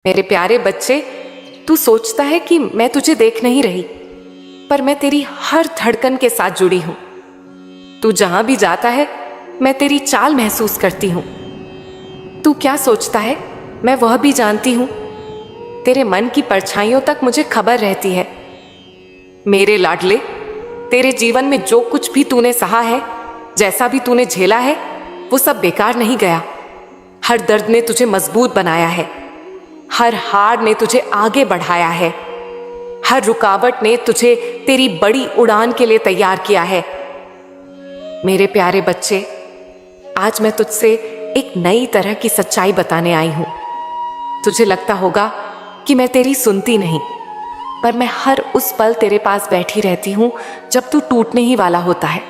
मेरे प्यारे बच्चे, तू सोचता है कि मैं तुझे देख नहीं रही, पर मैं तेरी हर धड़कन के साथ जुड़ी हूं। तू जहां भी जाता है, मैं तेरी चाल महसूस करती हूं। तू क्या सोचता है, मैं वह भी जानती हूं। तेरे मन की परछाइयों तक मुझे खबर रहती है। मेरे लाडले, तेरे जीवन में जो कुछ भी तूने सहा है, जैसा भी तूने झेला है, वो सब बेकार नहीं गया। हर दर्द ने तुझे मजबूत बनाया है, हर हार ने तुझे आगे बढ़ाया है, हर रुकावट ने तुझे तेरी बड़ी उड़ान के लिए तैयार किया है। मेरे प्यारे बच्चे, आज मैं तुझसे एक नई तरह की सच्चाई बताने आई हूं। तुझे लगता होगा कि मैं तेरी सुनती नहीं, पर मैं हर उस पल तेरे पास बैठी रहती हूं जब तू टूटने ही वाला होता है।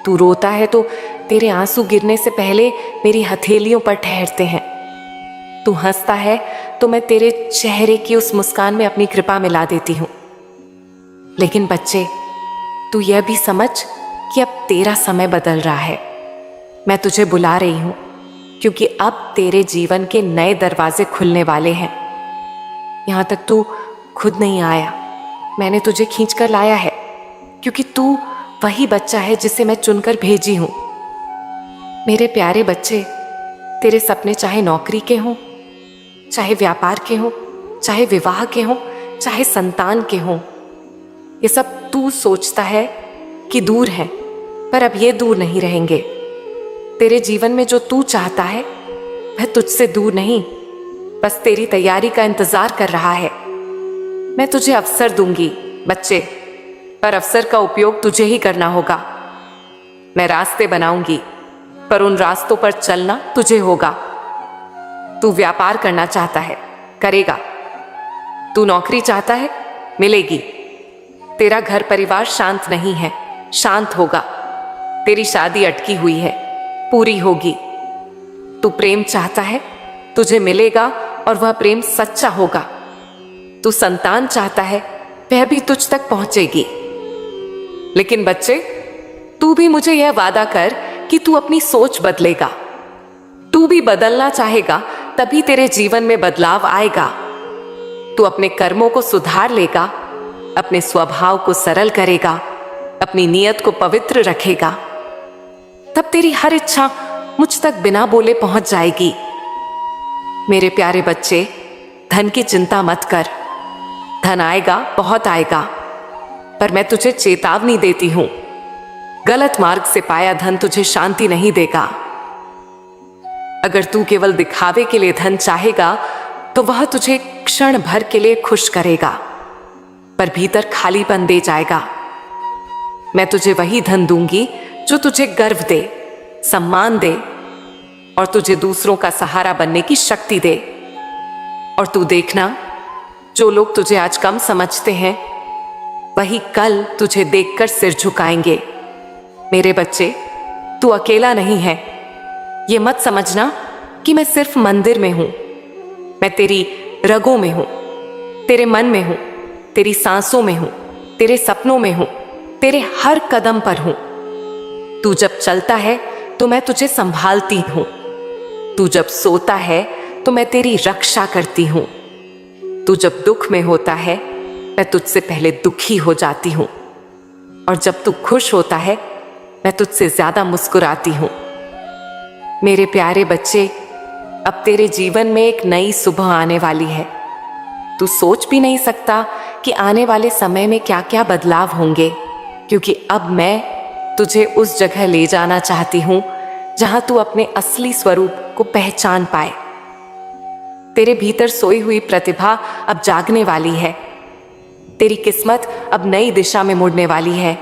तू रोता है तो तेरे आंसू गिरने से पहले मेरी हथेलियों पर ठहरते हैं। तू हंसता है तो मैं तेरे चेहरे की उस मुस्कान में अपनी कृपा मिला देती हूं। लेकिन बच्चे, तू यह भी समझ कि अब तेरा समय बदल रहा है। मैं तुझे बुला रही हूं, क्योंकि अब तेरे जीवन के नए दरवाजे खुलने वाले हैं। यहां तक तू खुद नहीं आया, मैंने तुझे खींच कर लाया है, क्योंकि तू वही बच्चा है जिसे मैं चुनकर भेजी हूं। मेरे प्यारे बच्चे, तेरे सपने चाहे नौकरी के हों, चाहे व्यापार के हों, चाहे विवाह के हों, चाहे संतान के हों, ये सब तू सोचता है कि दूर है, पर अब ये दूर नहीं रहेंगे। तेरे जीवन में जो तू चाहता है वह तुझसे दूर नहीं, बस तेरी तैयारी का इंतजार कर रहा है। मैं तुझे अवसर दूंगी बच्चे, पर अवसर का उपयोग तुझे ही करना होगा। मैं रास्ते बनाऊंगी, पर उन रास्तों पर चलना तुझे होगा। तू व्यापार करना चाहता है, करेगा। तू नौकरी चाहता है, मिलेगी। तेरा घर परिवार शांत नहीं है, शांत होगा। तेरी शादी अटकी हुई है, पूरी होगी। तू प्रेम चाहता है, तुझे मिलेगा और वह प्रेम सच्चा होगा। तू संतान चाहता है, वह भी तुझ तक पहुंचेगी। लेकिन बच्चे, तू भी मुझे यह वादा कर कि तू अपनी सोच बदलेगा। तू भी बदलना चाहेगा, तभी तेरे जीवन में बदलाव आएगा। तू अपने कर्मों को सुधार लेगा, अपने स्वभाव को सरल करेगा, अपनी नीयत को पवित्र रखेगा। तब तेरी हर इच्छा मुझ तक बिना बोले पहुंच जाएगी। मेरे प्यारे बच्चे, धन की चिंता मत कर। धन आएगा, बहुत आएगा, पर मैं तुझे चेतावनी देती हूं, गलत मार्ग से पाया धन तुझे शांति नहीं देगा। अगर तू केवल दिखावे के लिए धन चाहेगा, तो वह तुझे क्षण भर के लिए खुश करेगा, पर भीतर खालीपन दे जाएगा। मैं तुझे वही धन दूंगी जो तुझे गर्व दे, सम्मान दे और तुझे दूसरों का सहारा बनने की शक्ति दे। और तू देखना, जो लोग तुझे आज कम समझते हैं, वही कल तुझे देखकर सिर झुकाएंगे। मेरे बच्चे, तू अकेला नहीं है। ये मत समझना कि मैं सिर्फ मंदिर में हूं। मैं तेरी रगों में हूं, तेरे मन में हूं, तेरी सांसों में हूं, तेरे सपनों में हूं, तेरे हर कदम पर हूं। तू जब चलता है तो मैं तुझे संभालती हूं। तू जब सोता है तो मैं तेरी रक्षा करती हूं। तू जब दुख में होता है, मैं तुझसे पहले दुखी हो जाती हूं। और जब तू खुश होता है, मैं तुझसे ज्यादा मुस्कुराती हूं। मेरे प्यारे बच्चे, अब तेरे जीवन में एक नई सुबह आने वाली है। तू सोच भी नहीं सकता कि आने वाले समय में क्या क्या बदलाव होंगे, क्योंकि अब मैं तुझे उस जगह ले जाना चाहती हूं जहां तू अपने असली स्वरूप को पहचान पाए। तेरे भीतर सोई हुई प्रतिभा अब जागने वाली है। तेरी किस्मत अब नई दिशा में मुड़ने वाली है।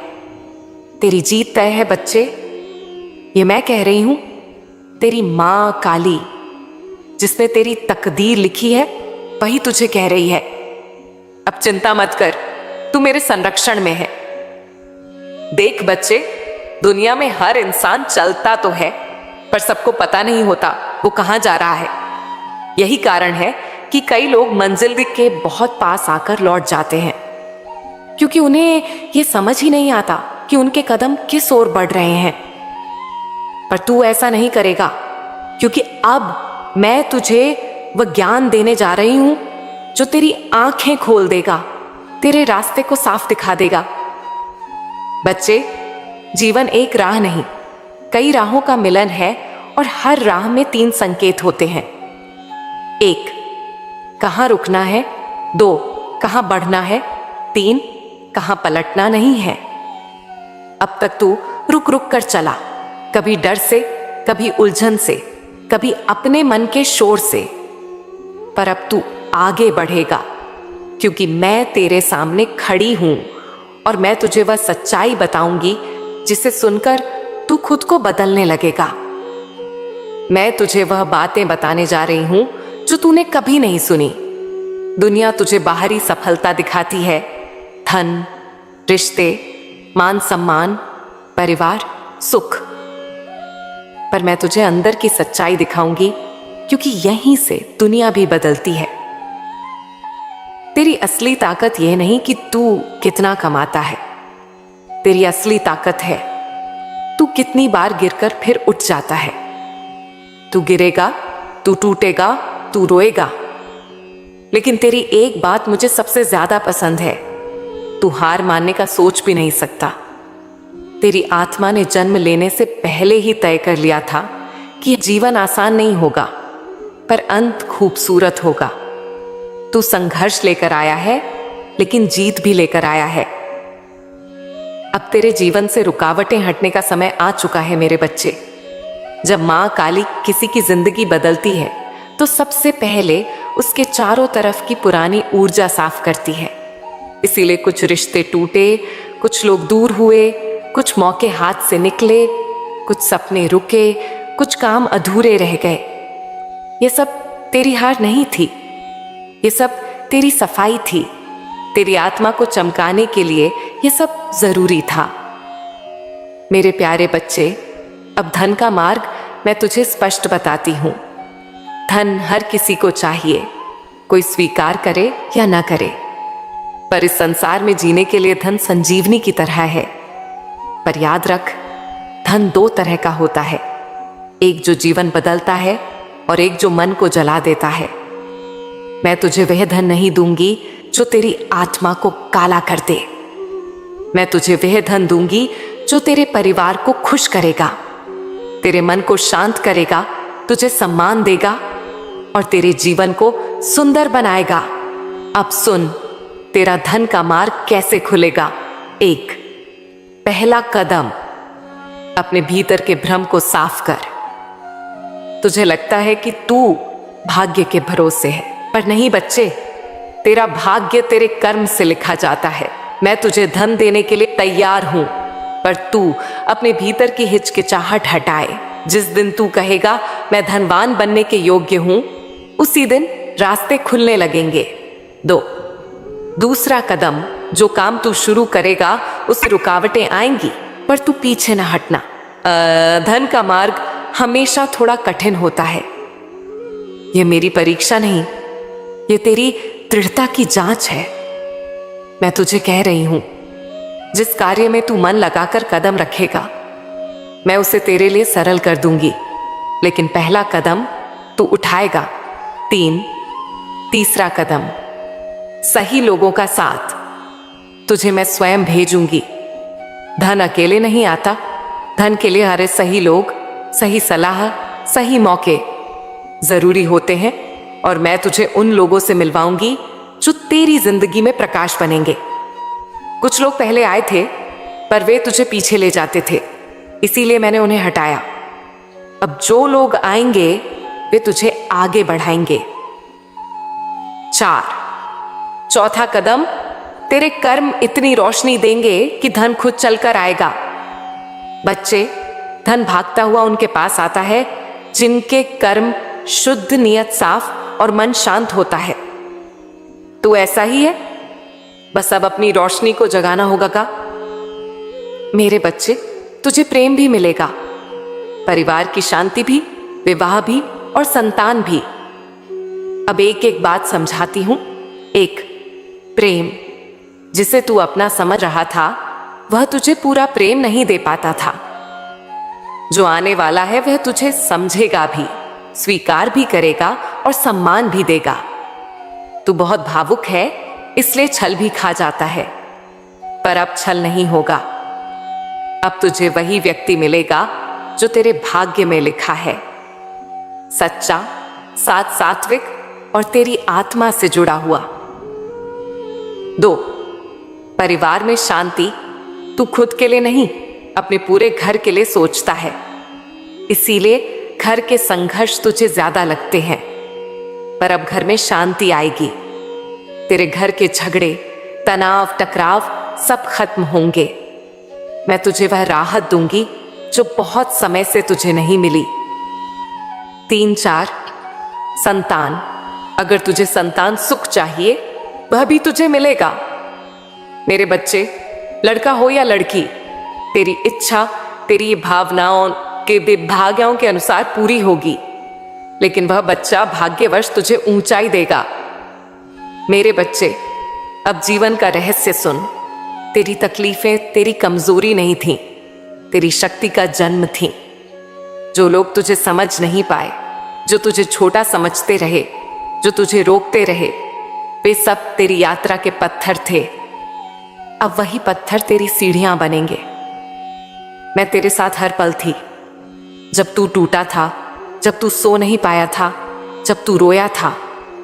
तेरी जीत तय है बच्चे। ये मैं कह रही हूं, तेरी मां काली, जिसने तेरी तकदीर लिखी है, वही तुझे कह रही है। अब चिंता मत कर, तू मेरे संरक्षण में है। देख बच्चे, दुनिया में हर इंसान चलता तो है, पर सबको पता नहीं होता वो कहां जा रहा है। यही कारण है कि कई लोग मंजिल के बहुत पास आकर लौट जाते हैं, क्योंकि उन्हें यह समझ ही नहीं आता कि उनके कदम किस ओर बढ़ रहे हैं। पर तू ऐसा नहीं करेगा, क्योंकि अब मैं तुझे वह ज्ञान देने जा रही हूं जो तेरी आंखें खोल देगा, तेरे रास्ते को साफ दिखा देगा। बच्चे, जीवन एक राह नहीं, कई राहों का मिलन है और हर राह में 3 संकेत होते हैं। 1, कहां रुकना है। 2, कहां बढ़ना है। 3, कहां पलटना नहीं है। अब तक तू रुक रुक कर चला, कभी डर से, कभी उलझन से, कभी अपने मन के शोर से। पर अब तू आगे बढ़ेगा, क्योंकि मैं तेरे सामने खड़ी हूं और मैं तुझे वह सच्चाई बताऊंगी जिसे सुनकर तू खुद को बदलने लगेगा। मैं तुझे वह बातें बताने जा रही हूं जो तूने कभी नहीं सुनी। दुनिया तुझे बाहरी सफलता दिखाती है, धन, रिश्ते, मान सम्मान, परिवार, सुख। पर मैं तुझे अंदर की सच्चाई दिखाऊंगी, क्योंकि यहीं से दुनिया भी बदलती है। तेरी असली ताकत यह नहीं कि तू कितना कमाता है, तेरी असली ताकत है तू कितनी बार गिरकर फिर उठ जाता है। तू गिरेगा, तू टूटेगा, तू रोएगा, लेकिन तेरी एक बात मुझे सबसे ज्यादा पसंद है, तू हार मानने का सोच भी नहीं सकता। तेरी आत्मा ने जन्म लेने से पहले ही तय कर लिया था कि जीवन आसान नहीं होगा, पर अंत खूबसूरत होगा। तू संघर्ष लेकर आया है, लेकिन जीत भी लेकर आया है। अब तेरे जीवन से रुकावटें हटने का समय आ चुका है मेरे बच्चे। जब माँ काली किसी की जिंदगी बदलती है तो सबसे पहले उसके चारों तरफ की पुरानी ऊर्जा साफ करती है। इसीलिए कुछ रिश्ते टूटे, कुछ लोग दूर हुए, कुछ मौके हाथ से निकले, कुछ सपने रुके, कुछ काम अधूरे रह गए। ये सब तेरी हार नहीं थी, ये सब तेरी सफाई थी। तेरी आत्मा को चमकाने के लिए ये सब जरूरी था। मेरे प्यारे बच्चे, अब धन का मार्ग मैं तुझे स्पष्ट बताती हूं। धन हर किसी को चाहिए, कोई स्वीकार करे या ना करे। पर इस संसार में जीने के लिए धन संजीवनी की तरह है। पर याद रख, धन 2 तरह का होता है, एक जो जीवन बदलता है और एक जो मन को जला देता है। मैं तुझे वह धन नहीं दूंगी जो तेरी आत्मा को काला कर दे। मैं तुझे वह धन दूंगी जो तेरे परिवार को खुश करेगा, तेरे मन को शांत करेगा, तुझे सम्मान देगा और तेरे जीवन को सुंदर बनाएगा। अब सुन, तेरा धन का मार्ग कैसे खुलेगा। 1, पहला कदम, अपने भीतर के भ्रम को साफ कर। तुझे लगता है कि तू भाग्य के भरोसे है, पर नहीं बच्चे, तेरा भाग्य तेरे कर्म से लिखा जाता है। मैं तुझे धन देने के लिए तैयार हूं, पर तू अपने भीतर की हिचकिचाहट हटाए। जिस दिन तू कहेगा मैं धनवान बनने के योग्य हूं, उसी दिन रास्ते खुलने लगेंगे। 2, दूसरा कदम, जो काम तू शुरू करेगा उससे रुकावटें आएंगी, पर तू पीछे ना हटना। धन का मार्ग हमेशा थोड़ा कठिन होता है। यह मेरी परीक्षा नहीं, ये तेरी दृढ़ता की जांच है। मैं तुझे कह रही हूं, जिस कार्य में तू मन लगाकर कदम रखेगा, मैं उसे तेरे लिए सरल कर दूंगी। लेकिन पहला कदम तू उठाएगा। 3, तीसरा कदम, सही लोगों का साथ तुझे मैं स्वयं भेजूंगी। धन अकेले नहीं आता, धन के लिए हरे सही लोग, सही सलाह, सही मौके जरूरी होते हैं। और मैं तुझे उन लोगों से मिलवाऊंगी जो तेरी जिंदगी में प्रकाश बनेंगे। कुछ लोग पहले आए थे, पर वे तुझे पीछे ले जाते थे, इसीलिए मैंने उन्हें हटाया। अब जो लोग आएंगे वे तुझे आगे बढ़ाएंगे। 4, चौथा कदम, तेरे कर्म इतनी रोशनी देंगे कि धन खुद चलकर आएगा। बच्चे, धन भागता हुआ उनके पास आता है जिनके कर्म शुद्ध, नियत साफ और मन शांत होता है। तू ऐसा ही है, बस अब अपनी रोशनी को जगाना होगा का। मेरे बच्चे, तुझे प्रेम भी मिलेगा, परिवार की शांति भी, विवाह भी और संतान भी। अब एक एक बात समझाती हूं। 1, प्रेम, जिसे तू अपना समझ रहा था वह तुझे पूरा प्रेम नहीं दे पाता था। जो आने वाला है वह तुझे समझेगा भी, स्वीकार भी करेगा और सम्मान भी देगा। तू बहुत भावुक है, इसलिए छल भी खा जाता है, पर अब छल नहीं होगा। अब तुझे वही व्यक्ति मिलेगा जो तेरे भाग्य में लिखा है, सच्चा, सात्विक और तेरी आत्मा से जुड़ा हुआ। 2, परिवार में शांति तू खुद के लिए नहीं, अपने पूरे घर के लिए सोचता है, इसीलिए घर के संघर्ष तुझे ज्यादा लगते हैं। पर अब घर में शांति आएगी, तेरे घर के झगड़े, तनाव, टकराव सब खत्म होंगे। मैं तुझे वह राहत दूंगी जो बहुत समय से तुझे नहीं मिली। 3, 4, संतान। अगर तुझे संतान सुख चाहिए, वह भी तुझे मिलेगा। मेरे बच्चे, लड़का हो या लड़की, तेरी इच्छा तेरी भावनाओं के विभागों के अनुसार पूरी होगी, लेकिन वह बच्चा भाग्यवश तुझे ऊंचाई देगा। मेरे बच्चे, अब जीवन का रहस्य सुन। तेरी तकलीफें तेरी कमजोरी नहीं थीं, तेरी शक्ति का जन्म थीं। जो लोग तुझे समझ नहीं पाए, जो तुझे छोटा समझते रहे, जो तुझे रोकते रहे, वे सब तेरी यात्रा के पत्थर थे। अब वही पत्थर तेरी सीढ़ियां बनेंगे। मैं तेरे साथ हर पल थी, जब तू टूटा था, जब तू सो नहीं पाया था, जब तू रोया था,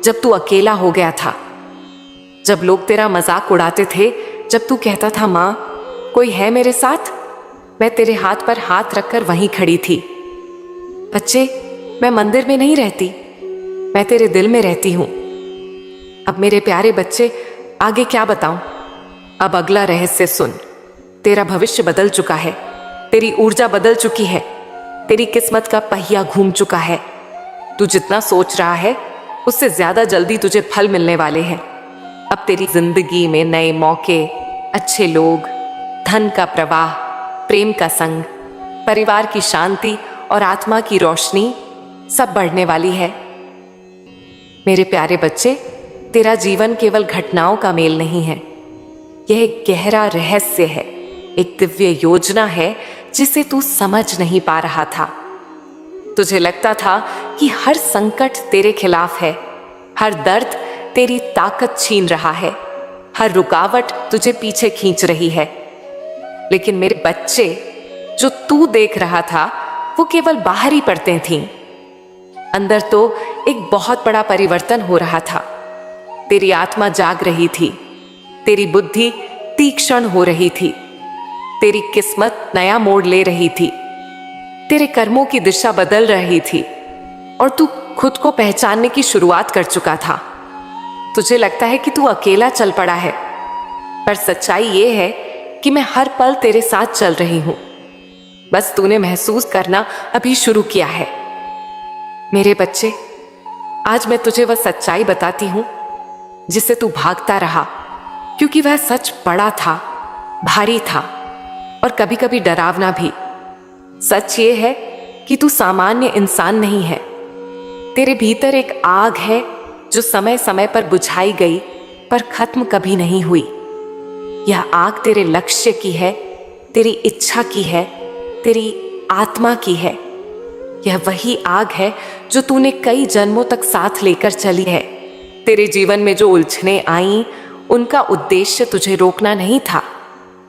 जब तू अकेला हो गया था, जब लोग तेरा मजाक उड़ाते थे, जब तू कहता था माँ कोई है मेरे साथ, मैं तेरे हाथ पर हाथ रखकर वहीं खड़ी थी। बच्चे, मैं मंदिर में नहीं रहती, मैं तेरे दिल में रहती हूं। अब मेरे प्यारे बच्चे, आगे क्या बताऊं? अब अगला रहस्य सुन। तेरा भविष्य बदल चुका है, तेरी ऊर्जा बदल चुकी है, तेरी किस्मत का पहिया घूम चुका है। तू जितना सोच रहा है, उससे ज्यादा जल्दी तुझे फल मिलने वाले हैं। अब तेरी जिंदगी में नए मौके, अच्छे लोग, धन का प्रवाह, प्रेम का संग, परिवार की शांति और आत्मा की रोशनी सब बढ़ने वाली है। मेरे प्यारे बच्चे, तेरा जीवन केवल घटनाओं का मेल नहीं है, यह एक गहरा रहस्य है, एक दिव्य योजना है जिसे तू समझ नहीं पा रहा था। तुझे लगता था कि हर संकट तेरे खिलाफ है, हर दर्द तेरी ताकत छीन रहा है, हर रुकावट तुझे पीछे खींच रही है। लेकिन मेरे बच्चे, जो तू देख रहा था वो केवल बाहरी परतें थीं। अंदर तो एक बहुत बड़ा परिवर्तन हो रहा था। तेरी आत्मा जाग रही थी, तेरी बुद्धि तीक्ष्ण हो रही थी, तेरी किस्मत नया मोड़ ले रही थी, तेरे कर्मों की दिशा बदल रही थी और तू खुद को पहचानने की शुरुआत कर चुका था। तुझे लगता है कि तू अकेला चल पड़ा है, पर सच्चाई ये है कि मैं हर पल तेरे साथ चल रही हूं। बस तूने महसूस करना अभी शुरू किया है। मेरे बच्चे, आज मैं तुझे वह सच्चाई बताती हूं जिससे तू भागता रहा, क्योंकि वह सच बड़ा था, भारी था और कभी कभी डरावना भी। सच ये है कि तू सामान्य इंसान नहीं है। तेरे भीतर एक आग है जो समय समय पर बुझाई गई पर खत्म कभी नहीं हुई। यह आग तेरे लक्ष्य की है, तेरी इच्छा की है, तेरी आत्मा की है। यह वही आग है जो तूने कई जन्मों तक साथ लेकर चली है। तेरे जीवन में जो उलझने आईं, उनका उद्देश्य तुझे रोकना नहीं था,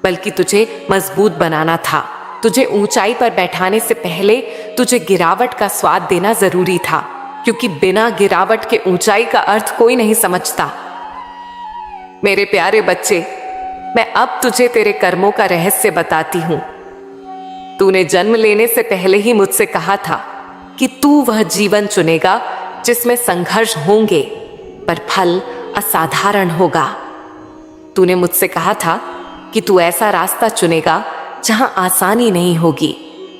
बल्कि तुझे मजबूत बनाना था। तुझे ऊंचाई पर बैठाने से पहले तुझे गिरावट का स्वाद देना जरूरी था, क्योंकि बिना गिरावट के ऊंचाई का अर्थ कोई नहीं समझता। मेरे प्यारे बच्चे, मैं अब तुझे तेरे कर्मों का रहस्य बताती हूं। तूने जन्म लेने से पहले ही मुझसे कहा था कि तू वह जीवन चुनेगा जिसमें संघर्ष होंगे, पर फल असाधारण होगा। तूने मुझसे कहा था कि तू ऐसा रास्ता चुनेगा जहां आसानी नहीं होगी,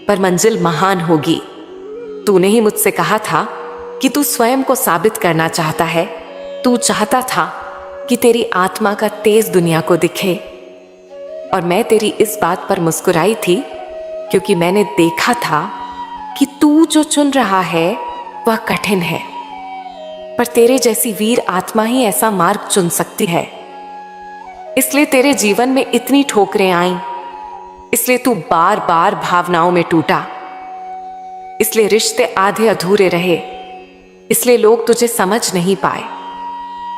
पर मंजिल महान होगी। तूने ही मुझसे कहा था कि तू स्वयं को साबित करना चाहता है। तू चाहता था कि तेरी आत्मा का तेज दुनिया को दिखे, और मैं तेरी इस बात पर मुस्कुराई थी क्योंकि मैंने देखा था कि तू जो चुन रहा है वह कठिन है, पर तेरे जैसी वीर आत्मा ही ऐसा मार्ग चुन सकती है। इसलिए तेरे जीवन में इतनी ठोकरें आईं, इसलिए तू बार बार भावनाओं में टूटा, इसलिए रिश्ते आधे अधूरे रहे, इसलिए लोग तुझे समझ नहीं पाए,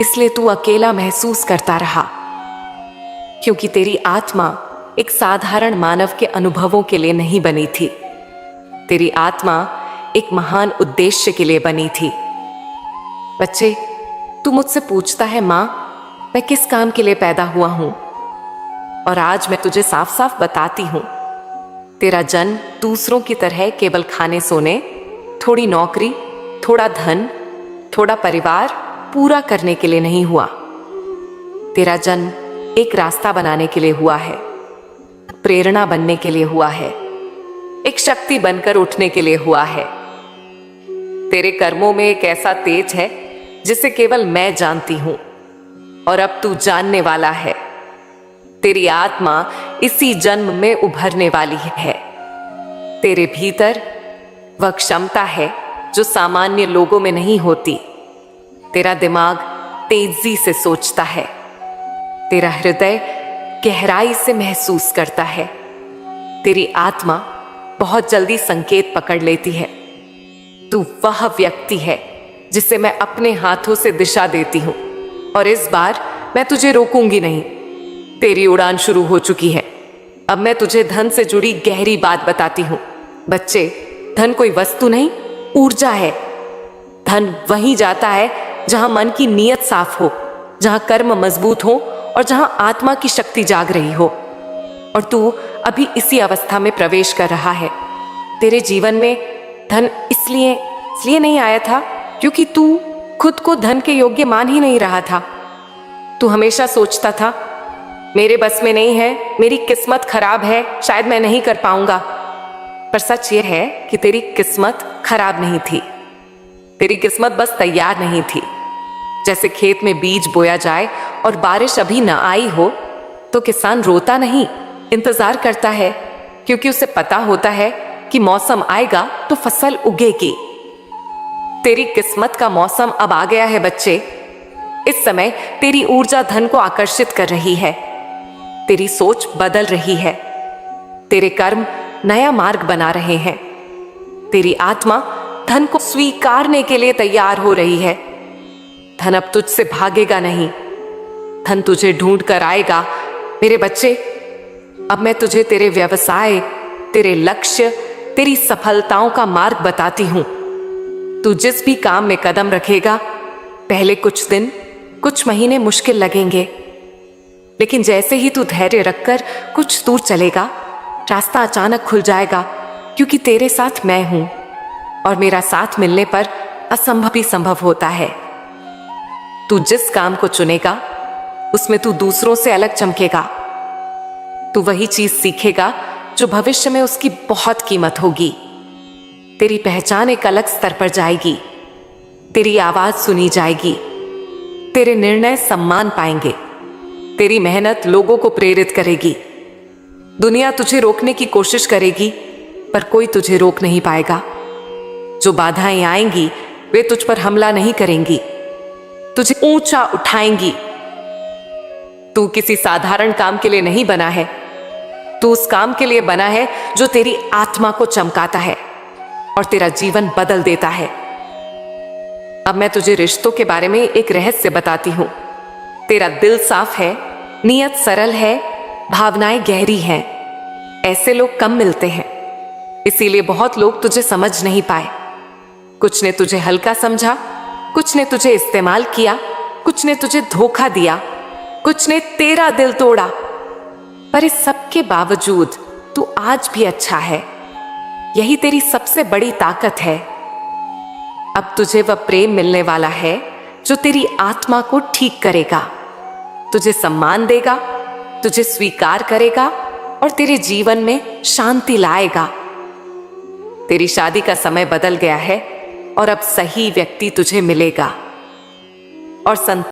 इसलिए तू अकेला महसूस करता रहा, क्योंकि तेरी आत्मा एक साधारण मानव के अनुभवों के लिए नहीं बनी थी। तेरी आत्मा एक महान उद्देश्य के लिए बनी थी। बच्चे, तू मुझसे पूछता है, माँ मैं किस काम के लिए पैदा हुआ हूं? और आज मैं तुझे साफ साफ बताती हूं, तेरा जन्म दूसरों की तरह केवल खाने सोने, थोड़ी नौकरी, थोड़ा धन, थोड़ा परिवार पूरा करने के लिए नहीं हुआ। तेरा जन्म एक रास्ता बनाने के लिए हुआ है, प्रेरणा बनने के लिए हुआ है, एक शक्ति बनकर उठने के लिए हुआ है। तेरे कर्मों में एक ऐसा तेज है जिसे केवल मैं जानती हूं, और अब तू जानने वाला है। तेरी आत्मा इसी जन्म में उभरने वाली है। तेरे भीतर वह क्षमता है जो सामान्य लोगों में नहीं होती। तेरा दिमाग तेजी से सोचता है, तेरा हृदय गहराई से महसूस करता है, तेरी आत्मा बहुत जल्दी संकेत पकड़ लेती है। तू वह व्यक्ति है जिसे मैं अपने हाथों से दिशा देती हूं, और इस बार मैं तुझे रोकूंगी नहीं। तेरी उड़ान शुरू हो चुकी है। अब मैं तुझे धन से जुड़ी गहरी बात बताती हूं। बच्चे, धन कोई वस्तु नहीं, ऊर्जा है। धन वहीं जाता है जहां मन की नीयत साफ हो, जहां कर्म मजबूत हो और जहां आत्मा की शक्ति जाग रही हो। और तू अभी इसी अवस्था में प्रवेश कर रहा है। तेरे जीवन में धन इसलिए नहीं आया था क्योंकि तू खुद को धन के योग्य मान ही नहीं रहा था। तू हमेशा सोचता था, मेरे बस में नहीं है, मेरी किस्मत खराब है, शायद मैं नहीं कर पाऊंगा। पर सच ये है कि तेरी किस्मत खराब नहीं थी, तेरी किस्मत बस तैयार नहीं थी। जैसे खेत में बीज बोया जाए और बारिश अभी न आई हो तो किसान रोता नहीं, इंतजार करता है, क्योंकि उसे पता होता है कि मौसम आएगा तो फसल उगेगी। तेरी किस्मत का मौसम अब आ गया है बच्चे। इस समय तेरी ऊर्जा धन को आकर्षित कर रही है, तेरी सोच बदल रही है, तेरे कर्म नया मार्ग बना रहे हैं, तेरी आत्मा धन को स्वीकारने के लिए तैयार हो रही है। धन अब तुझसे भागेगा नहीं, धन तुझे ढूंढ कर आएगा। मेरे बच्चे, अब मैं तुझे तेरे व्यवसाय, तेरे लक्ष्य, तेरी सफलताओं का मार्ग बताती हूं। तू जिस भी काम में कदम रखेगा, पहले कुछ दिन, कुछ महीने मुश्किल लगेंगे, लेकिन जैसे ही तू धैर्य रखकर कुछ दूर चलेगा, रास्ता अचानक खुल जाएगा, क्योंकि तेरे साथ मैं हूं और मेरा साथ मिलने पर असंभव भी संभव होता है। तू जिस काम को चुनेगा उसमें तू दूसरों से अलग चमकेगा। तू वही चीज सीखेगा जो भविष्य में उसकी बहुत कीमत होगी। तेरी पहचान एक अलग स्तर पर जाएगी, तेरी आवाज सुनी जाएगी, तेरे निर्णय सम्मान पाएंगे, तेरी मेहनत लोगों को प्रेरित करेगी। दुनिया तुझे रोकने की कोशिश करेगी, पर कोई तुझे रोक नहीं पाएगा। जो बाधाएं आएंगी वे तुझ पर हमला नहीं करेंगी, तुझे ऊंचा उठाएंगी। तू किसी साधारण काम के लिए नहीं बना है, तू उस काम के लिए बना है जो तेरी आत्मा को चमकाता है और तेरा जीवन बदल देता है। अब मैं तुझे रिश्तों के बारे में एक रहस्य बताती हूं। तेरा दिल साफ है, नीयत सरल है, भावनाएं गहरी हैं। ऐसे लोग कम मिलते हैं, इसीलिए बहुत लोग तुझे समझ नहीं पाए। कुछ ने तुझे हल्का समझा, कुछ ने तुझे इस्तेमाल किया, कुछ ने तुझे धोखा दिया, कुछ ने तेरा दिल तोड़ा। पर इस सब के बावजूद तू आज भी अच्छा है। यही तेरी सबसे बड़ी ताकत है। अब तुझे वह प्रेम मिलने वाला है जो तेरी आत्मा को ठीक करेगा, तुझे सम्मान देगा, तुझे स्वीकार करेगा और तेरे जीवन में शांति लाएगा। तेरी शादी का समय बदल गया है और अब सही व्यक्ति तुझे मिलेगा और